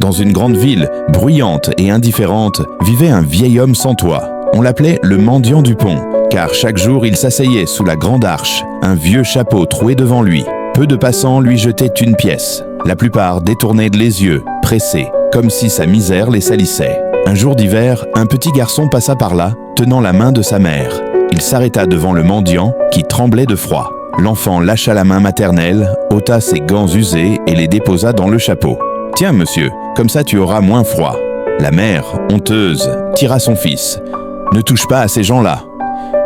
Dans une grande ville, bruyante et indifférente, vivait un vieil homme sans toit. On l'appelait le mendiant du pont, car chaque jour il s'asseyait sous la grande arche, un vieux chapeau troué devant lui. Peu de passants lui jetaient une pièce. La plupart détournaient les yeux, pressés, comme si sa misère les salissait. Un jour d'hiver, un petit garçon passa par là, tenant la main de sa mère. Il s'arrêta devant le mendiant, qui tremblait de froid. L'enfant lâcha la main maternelle, ôta ses gants usés et les déposa dans le chapeau. « Tiens, monsieur, comme ça tu auras moins froid. » La mère, honteuse, tira son fils. « Ne touche pas à ces gens-là. »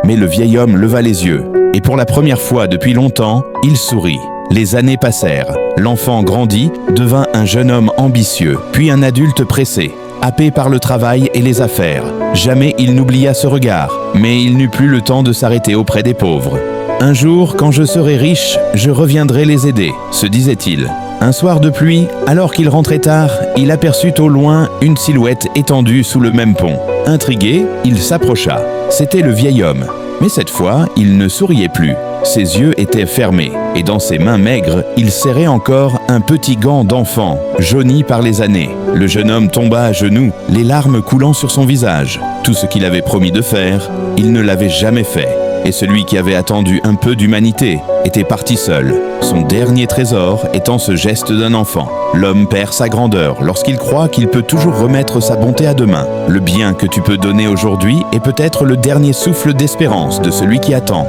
Mais le vieil homme leva les yeux, et pour la première fois depuis longtemps, il sourit. Les années passèrent. L'enfant grandit, devint un jeune homme ambitieux, puis un adulte pressé, happé par le travail et les affaires. Jamais il n'oublia ce regard, mais il n'eut plus le temps de s'arrêter auprès des pauvres. « Un jour, quand je serai riche, je reviendrai les aider », se disait-il. Un soir de pluie, alors qu'il rentrait tard, il aperçut au loin une silhouette étendue sous le même pont. Intrigué, il s'approcha. C'était le vieil homme. Mais cette fois, il ne souriait plus. Ses yeux étaient fermés, et dans ses mains maigres, il serrait encore un petit gant d'enfant, jauni par les années. Le jeune homme tomba à genoux, les larmes coulant sur son visage. Tout ce qu'il avait promis de faire, il ne l'avait jamais fait. Et celui qui avait attendu un peu d'humanité était parti seul, son dernier trésor étant ce geste d'un enfant. L'homme perd sa grandeur lorsqu'il croit qu'il peut toujours remettre sa bonté à demain. Le bien que tu peux donner aujourd'hui est peut-être le dernier souffle d'espérance de celui qui attend.